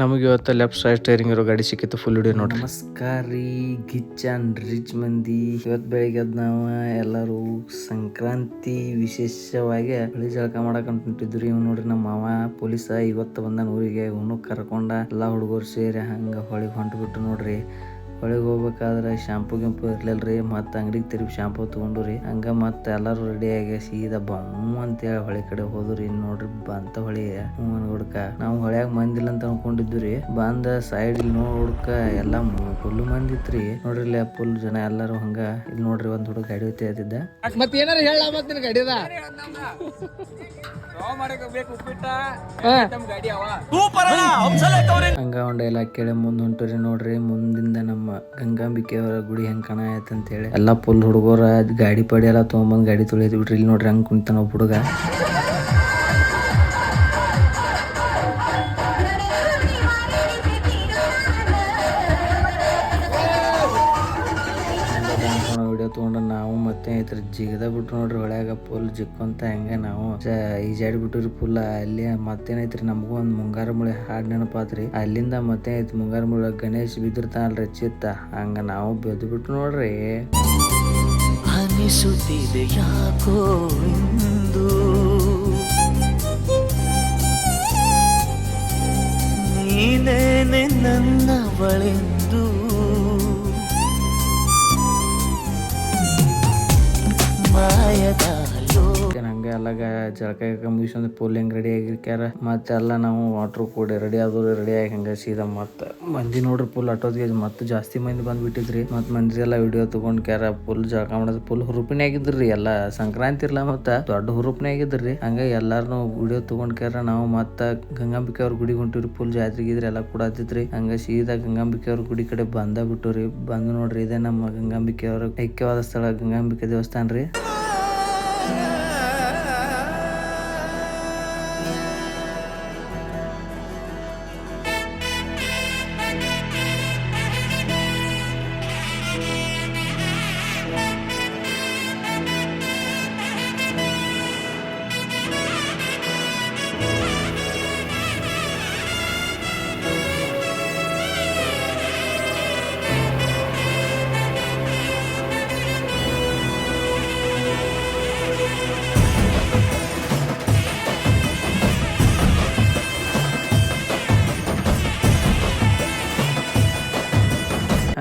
ನಮಗೆ ಇವತ್ತು left side steering ಇರೋ ಗಾಡಿ ಸಿಕ್ಕಿತ್ತು. ಫುಲ್ ವಿಡಿಯೋ ನೋಡ್ರಿ. ನಮಸ್ಕಾರ ರೀ ಗಿಚ್ ಅಂಡ್ ರಿಚ್ ಮಂದಿ. ಇವತ್ತು ಬೆಳಿಗ್ಗೆ ನಾವು ಎಲ್ಲರೂ ಸಂಕ್ರಾಂತಿ ವಿಶೇಷವಾಗಿ ಹಳಿ ಜಳಕ ಮಾಡಕ್ ಹೊಂಟಿದ್ರಿ. ಇವ್ ನೋಡ್ರಿ ನಮ್ಮ ಮಾವ ಪೊಲೀಸ ಇವತ್ತು ಬಂದ ಊರಿಗೆ. ಇವನು ಕರ್ಕೊಂಡ ಎಲ್ಲಾ ಹುಡುಗರು ಸೇರಿ ಹಂಗ ಹೊಳಿಗೆ ಹೊಂಟ್ಬಿಟ್ಟು ನೋಡ್ರಿ. ಹೊಳಿಗೆ ಹೋಗ್ಬೇಕಾದ್ರೆ ಶಾಂಪು ಗಿಂಪು ಇರ್ಲಿಲ್ರಿ. ಮತ್ತೆ ಅಂಗಡಿಗೆ ತಿರುಗಿ ಶಾಂಪು ತಗೊಂಡು ರೀ. ಹಂಗ ಮತ್ತೆ ಎಲ್ಲಾರು ರೆಡಿ ಆಗಿ ಸೀದಾ ಬಮ್ ಅಂತೇಳಿ ಹೊಳಿ ಕಡೆ ಹೋದ್ರಿ. ನೋಡ್ರಿ ಬಂತ ಹೊಳಿ ಹುಡ್ಕ. ನಾವು ಹೊಳ್ಯಾಗ ಮಂದಿಲ್ಲ ಅಂತ ಅನ್ಕೊಂಡಿದ್ವಿ ರೀ. ಬಂದ ಸೈಡ್ ಇಲ್ಲಿ ನೋಡ್ಕ ಎಲ್ಲಾ ಫುಲ್ ಮಂದಿ ಇತ್ರಿ. ನೋಡ್ರಿ ಇಲ್ಲಿ ಫುಲ್ ಜನ ಎಲ್ಲಾರು ಹಂಗ. ಇಲ್ಲಿ ನೋಡ್ರಿ ಒಂದ್ ಹುಡುಗ ಗಾಡಿ ಹೋಗ್ತಿದ್ದ. ಮತ್ತೆ ಏನಾರ ಹೇಳ ಮತ್ತೆ ಗಾಡಿದ ಹಂಗ ಒಂದ್ ಎಲ್ಲ ಕೇಳಿ ಮುಂದ್ ಹೊಂಟ್ರಿ. ನೋಡ್ರಿ ಮುಂದಿಂದ ನಮ್ಮ ಗಂಗಾಂಬಿಕೆ ಅವರ ಗುಡಿ ಹೆಂಗ್ ಕಾಣಾಯತ್ ಅಂತ ಹೇಳಿ ಎಲ್ಲಾ ಫುಲ್ ಹುಡುಗರ ಗಾಡಿ ಪಡಿ ಎಲ್ಲ ತಗೊಂಬಂದ್ ಗಾಡಿ ತೊಳಿದ್ ಬಿಟ್ರಿ. ಇಲ್ಲಿ ನೋಡ್ರಿ ಹಂಗ್ ಕುಂತಾನ ಒಬ್ಬ ಹುಡುಗ. ವಿಡಿಯೋ ತಗೊಂಡು ನಾವು ಮತ್ತೆ ಐತ್ರಿ ಜಿಗದ ಬಿಟ್ರು ನೋಡ್ರಿ ಹೊಳ್ಯಾಗ ಫುಲ್ ಜಿಕ್ಕೊಂತ ಹಂಗ ನಾವು ಈಜಾಡಿ ಬಿಟ್ರಿ ಫುಲ್. ಅಲ್ಲಿ ಮತ್ತೇನೈತ್ರಿ ನಮಗೂ ಒಂದ್ ಮುಂಗಾರ ಮುಳಿ ಹಾಡ್ ನೆನಪಾತ್ರಿ. ಅಲ್ಲಿಂದ ಮತ್ತೆ ಐತಿ ಮುಂಗಾರ ಮುಳಿ ಗಣೇಶ್ ಬಿದ್ದಿರ್ತಾನಲ್ರಿ ಚಿತ್ತ. ಹಂಗ ನಾವು ಬೆದ್ದು ಬಿಟ್ಟು ನೋಡ್ರಿ. ಅನಿಸುತ್ತಿದೆ ಯಾಕೋ ಇಂದು ನೀನೇನೆ ನನ್ನವಳೆಂದು ಮಾಯದ ಹಂಗ ಎಲ್ಲ ಜಳಕ ಮುಗಿಸ್ಕೊಂಡ್ ಫುಲ್ ಹೆಂಗ್ ರೆಡಿ ಆಗಿರ್ಕ್ಯಾರ. ಮತ್ತೆಲ್ಲ ನಾವು ವಾಟರ್ ಕೂಡ ರೆಡಿ ಆದ್ರಿ. ರೆಡಿ ಆಗಿ ಹಂಗ ಸೀದಾ ಮತ್ತ ಮಂದಿ ನೋಡ್ರಿ ಫುಲ್ ಆಟೋದ್ಗೆ ಮತ್ತೆ ಜಾಸ್ತಿ ಮಂದಿ ಬಂದ್ಬಿಟ್ಟಿದ್ರಿ. ಮತ್ ಮಂದಿ ಎಲ್ಲ ವಿಡಿಯೋ ತಗೊಂಡ್ಕ್ಯಾರ. ಫುಲ್ ಜಳಕ ಮಾಡೋದು ಫುಲ್ ಹುರುಪಿನೇ ಆಗಿದ್ರಿ. ಎಲ್ಲ ಸಂಕ್ರಾಂತಿ ಇರ್ಲ ಮತ್ತ ದೊಡ್ಡ ಹುರುಪಿನೇ ಆಗಿದ್ರಿ. ಹಂಗ ಎಲ್ಲಾರು ವಿಡಿಯೋ ತಗೊಂಡ್ಕ್ಯಾರ. ನಾವು ಮತ್ತ ಗಂಗಾಂಬಿಕೆ ಅವ್ರ ಗುಡಿಗೆ ಹೊಂಟಿವ್ರಿ. ಫುಲ್ ಜಾತ್ರೆಗಿದ್ರಿ ಎಲ್ಲ ಕೂಡ ಹತ್ತಿತ್ರಿ. ಹಂಗ ಸೀದಾ ಗಂಗಾಂಬಿಕೆ ಅವ್ರ ಗುಡಿ ಕಡೆ ಬಂದ ಬಿಟ್ಟುರಿ. ಬಂದು ನೋಡ್ರಿ ಇದೇ ನಮ್ಮ ಗಂಗಾಂಬಿಕೆ ಅವ್ರ ಐಕ್ಯವಾದ ಸ್ಥಳ ಗಂಗಾಂಬಿಕೆ ದೇವಸ್ಥಾನ ರೀ.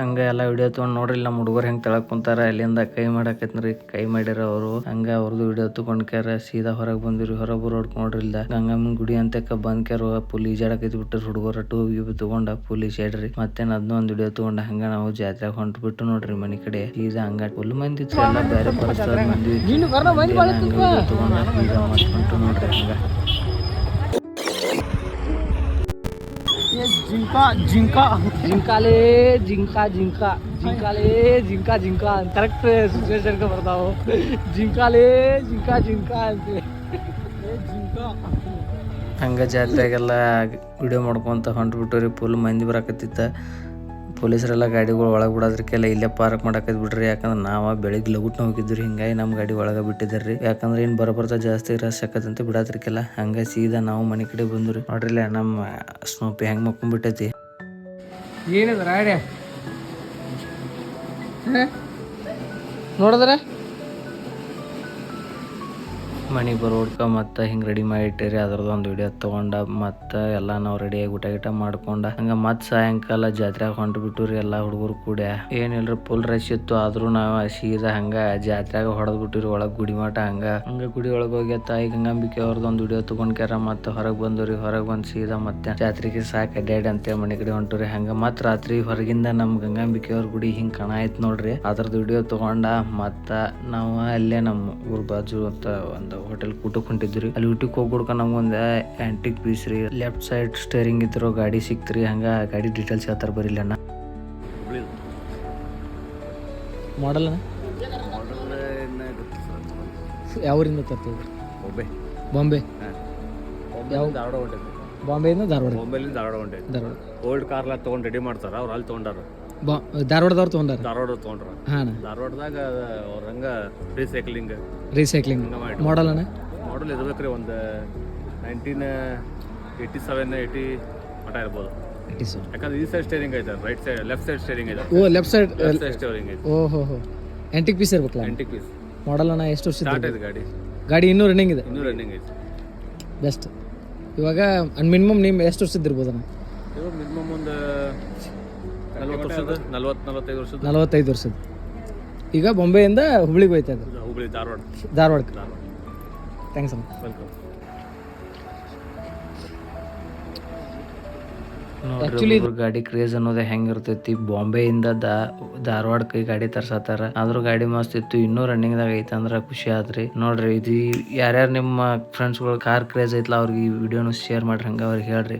ಹಂಗ ಎಲ್ಲ ವಿಡಿಯೋ ತಗೊಂಡ್ ನೋಡ್ರಿ ನಮ್ಮ ಹುಡುಗರು ಹೆಂಗ್ ತೆಳಕ್ ಕುಂತಾರ. ಅಲ್ಲಿಂದ ಕೈ ಮಾಡಾಕತ್ರಿ. ಕೈ ಮಾಡ್ಯಾರ ಅವರು. ಹಂಗ ಅವ್ರದ್ದು ವಿಡಿಯೋ ತಗೊಂಡ್ಕ್ಯಾರ. ಸೀದಾ ಹೊರಗ್ ಬಂದಿರಿ. ಹೊರಗ್ ಬರೋಡ್ ನೋಡ್ರಿ ಇಲ್ಲ ಗಂಗಮ್ಮನ ಗುಡಿ ಅಂತಕ ಬಂದ್ಕ್ಯಾರ. ಫುಲ್ ಈಜಾಡಕೈತಿ ಬಿಟ್ಟರು ಹುಡುಗರ. ಟೂ ತಗೊಂಡ ಫುಲ್ ಈಜಾಡ್ರಿ. ಮತ್ತೇನ್ ಅದನ್ನ ಒಂದ್ ವಿಡಿಯೋ ತಗೊಂಡ ಹಂಗ ನಾವು ಜಾತ್ರೆಗೆ ಹೊಂಟ್ ಬಿಟ್ಟು ನೋಡ್ರಿ ಮನಿ ಕಡೆ. ಸೀದಾ ಹಂಗ ಫುಲ್ ಮಂದಿ ಇತ್ತು. ಎಲ್ಲ ಬೇರೆ ಪರಿಸರ ಮಂದಿ ತಗೊಂಡ ಸೀದಾ ಮತ್ ಹೊಂಟು ನೋಡ್ರಿ ಹಂಗ. ಜಿಂಕಾ ಜಿಂಕಾ ಜಿಂಕಾಲೆ ಜಿಂಕಾ ಜಿಂಕಾ ಜಿಂಕಾಲೆ ಜಿಂಕಾ ಜಿಂಕಾ ಕರೆಕ್ಟ್ ಸಿಚುವೇಶನ್ ಬರ್ತಾವು. ಜಿಂಕಾಲೆ ಜಿಂಕಾ ಜಿಂಕಾ ಅಂತ ಹಂಗ ಜಾತ್ರೆಗೆಲ್ಲ ವಿಡಿಯೋ ಮಾಡ್ಕೊಂತ ಹೊಂಟ್ಬಿಟ್ಟು ಫುಲ್ ಮಂದಿ ಬರಾಕತ್ತಿತ್ತ. ಪೊಲೀಸರೆಲ್ಲ ಗಾಡಿಗಳು ಒಳಗೆ ಬಿಡೋದ್ರಕ್ಕೆಲ್ಲ ಇಲ್ಲೇ ಪಾರ್ಕ್ ಮಾಡಾಕತ್ ಬಿಡ್ರಿ. ಯಾಕಂದ್ರೆ ನಾವ ಬೆಳಿಗ್ಗೆ ಲಗುಟ್ನ ಹೋಗಿದ್ರಿ. ಹಿಂಗಾಗಿ ನಮ್ಮ ಗಾಡಿ ಒಳಗೆ ಬಿಟ್ಟಿದ್ದಾರ್ರಿ. ಯಾಕಂದ್ರೆ ಏನ್ ಬರ್ತಾ ಜಾಸ್ತಿ ರಶ್ ಆಕತ್ತಂತ ಬಿಡಾದ್ರಕ್ಕೆಲ್ಲ. ಹಂಗ ಸೀದಾ ನಾವು ಮನೆ ಕಡೆ ಬಂದ್ರಿ. ನೋಡ್ರಿಲ್ಲ ನಮ್ಮ ಸ್ನೋಪಿ ಹೆಂಗ್ ಮಕ್ಕೊಂಡ್ಬಿಟ್ಟೈತಿ. ಏನಿದ್ರ ಐಡಿಯಾ ನೋಡಿದ್ರೆ ಮನೆಗೆ ಬರೋಡ್ಕ ಮತ್ತೆ ಹಿಂಗೆ ರೆಡಿ ಮಾಡಿಟ್ಟಿರಿ. ಅದ್ರದ್ದು ಒಂದು ವಿಡಿಯೋ ತೊಗೊಂಡ ಮತ್ತೆ ಎಲ್ಲ ನಾವು ರೆಡಿಯಾಗಿ ಊಟ ಗಿಟ ಮಾಡ್ಕೊಂಡ ಹಂಗೆ ಮತ್ತೆ ಸಾಯಂಕಾಲ ಜಾತ್ರೆಗೆ ಹೊಂಟು ಬಿಟ್ಟುರಿ ಎಲ್ಲ ಹುಡುಗರು ಕೂಡ. ಏನಿಲ್ರಿ ಫುಲ್ ರಶ್ ಇತ್ತು. ಆದ್ರೂ ನಾವು ಸೀದಾ ಹಂಗ ಜಾತ್ರೆಗೆ ಹೊಡೆದ್ ಬಿಟ್ಟಿರಿ ಒಳಗೆ ಗುಡಿ ಮಠ. ಹಂಗ ಗುಡಿ ಒಳಗೆ ಹೋಗಿ ತಾಯಿ ಗಂಗಾಂಬಿಕೆ ಅವ್ರದ್ದು ಒಂದು ವಿಡಿಯೋ ತೊಗೊಂಡ್ಕ್ಯಾರ. ಮತ್ತೆ ಹೊರಗೆ ಬಂದ್ರಿ. ಹೊರಗೆ ಬಂದು ಸೀದಾ ಮತ್ತೆ ಜಾತ್ರೆಗೆ ಸಾಕು ಅಡ್ಡಾಡಿ ಅಂತೇಳಿ ಮನೆ ಕಡೆ ಹೊಂಟುರಿ. ಹಂಗ ಮತ್ತೆ ರಾತ್ರಿ ಹೊರಗಿಂದ ನಮ್ಮ ಗಂಗಾಂಬಿಕೆ ಅವ್ರ ಗುಡಿ ಹಿಂಗೆ ಕಾಣಾಯ್ತು ನೋಡ್ರಿ. ಅದ್ರದ್ದು ವಿಡಿಯೋ ತೊಗೊಂಡ ಮತ್ತೆ ನಾವು ಅಲ್ಲೇ ನಮ್ಮ ಊರ್ ಬಾಜು ಅಂತ ಒಂದು ಹೋಟೆಲ್ ಊಟಕ್ಕೆ ಹೊಂಟಿದ್ರಿ. ಅಲ್ಲಿ ಊಟಕ್ಕೆ ಹೋಗ್ಬಿಡ್ಕ ನಮ್ಗೊಂದು ಆಂಟಿಕ್ ಪೀಸ್ ರೀ. ಲೆಫ್ಟ್ ಸೈಡ್ ಸ್ಟೇರಿಂಗ್ ಇದ್ರು ಗಾಡಿ ಸಿಕ್ತ್ರಿ. ಹಂಗ ಗಾಡಿ ಡೀಟೇಲ್ಸ್ ಹೇಳ್ತಾರ ಬರೀಲ್ಲ ಅಣ್ಣ. ಮಾಡಲ್ ಯಾವೂರಿಂದ ತರ್ತದೆ? ಬಾಂಬೆ. ಬಾಂಬೆಯಿಂದ ಧಾರವಾಡ. ಬಾಂಬೆಲಿಂದ ಧಾರವಾಡ ಹೊಂಟೈತಿ. ಧಾರವಾಡ ಓಲ್ಡ್ ಕಾರ್ಲ ತಗೊಂಡ್ ರೆಡಿ ಮಾಡ್ತಾರ. ಅವ್ರು ಅಲ್ಲಿ ತಗೊಂಡಾರ. ಧಾರವಾಡದವ್ರು ತೊಗೊಂಡಾರ. ಧಾರವಾಡ ತಗೊಂಡ್ರ. ಹಾಂ ಧಾರವಾಡದಾಗ ಅವ್ರ ಹಂಗ ರೀಸೈಕ್ಲಿಂಗ್ ಮಾಡಲ್ ಅಣ್ಣ. ಮಾಡಲ್ ಇರ್ಬೇಕ್ರಿ ಒಂದು 1987-80 ಮಟ ಇರ್ಬೋದು. ಇಟ್ ಇಸ್ ಯಾಕಂದ್ರೆ ಈ ಸೈಡ್ ಸ್ಟೇರಿಂಗ್ ಐತೆ right side left side steering ಐತೆ ಓ left side left side steering ಐತೆ ಓಹೋ ಹೋ ಆ್ಯಂಟಿಕ್ ಪೀಸ್ ಇರ್ಬೇಕಲ್ಲ ಆಂಟಿಕ್ ಪೀಸ್ ಮಾಡಲ್ ಅಣ್ಣ ಎಷ್ಟು ವರ್ಷದ ಸ್ಟಾರ್ಟ್ ಐತೆ ಗಾಡಿ ಗಾಡಿ ಇನ್ನೂ ರನ್ನಿಂಗ್ ಇದೆ ಇನ್ನೂ ರನ್ನಿಂಗ್ ಐತೆ ಬೆಸ್ಟ್ ಇವಾಗ ಮಿನಿಮಮ್ ನಿಮ್ಮ ಎಷ್ಟು ವರ್ಷದ ಇರ್ಬೋದು ಅಣ್ಣ ಇದು ಮಿನಿಮಮ್ ಒಂದು 40 ವರ್ಷದ 45 ವರ್ಷದ 45 ವರ್ಷದ ಈಗ ಬೊಂಬೆಯಿಂದ ಹುಬ್ಳಿಗೆ ಹೋಯ್ತಾ ಇದ್ದಾರೆ ಹುಬ್ಳಿ ಧಾರವಾಡ ಧಾರವಾಡಕ್ಕೆ ಥ್ಯಾಂಕ್ಸ್ ಅಣ್ಣ ವೆಲ್ಕಮ್ ನೋಡ್ರಿ ಒಬ್ಬೊಬ್ರ ಗಾಡಿ ಕ್ರೇಜ್ ಅನ್ನೋದೇ ಹೆಂಗಿರ್ತೈತಿ ಬಾಂಬೆಯಿಂದ ಧಾರವಾಡಕ್ಕೆ ಗಾಡಿ ತರ್ಸತ್ತಾರ ಆದ್ರೂ ಗಾಡಿ ಮಸ್ತ್ ಇತ್ತು ಇನ್ನೂ ರನ್ನಿಂಗ್ ದಾಗ ಐತೆ ಅಂದ್ರ ಖುಷಿ ಆದ್ರಿ ನೋಡ್ರಿ ಇದು ಯಾರ್ಯಾರು ನಿಮ್ಮ ಫ್ರೆಂಡ್ಸ್ಗಳು ಕಾರ್ ಕ್ರೇಜ್ ಐತ್ಲ ಅವ್ರಿಗೆ ಈ ವಿಡಿಯೋನು ಶೇರ್ ಮಾಡ್ರಿ ಹಂಗ ಅವ್ರಿಗೆ ಹೇಳ್ರಿ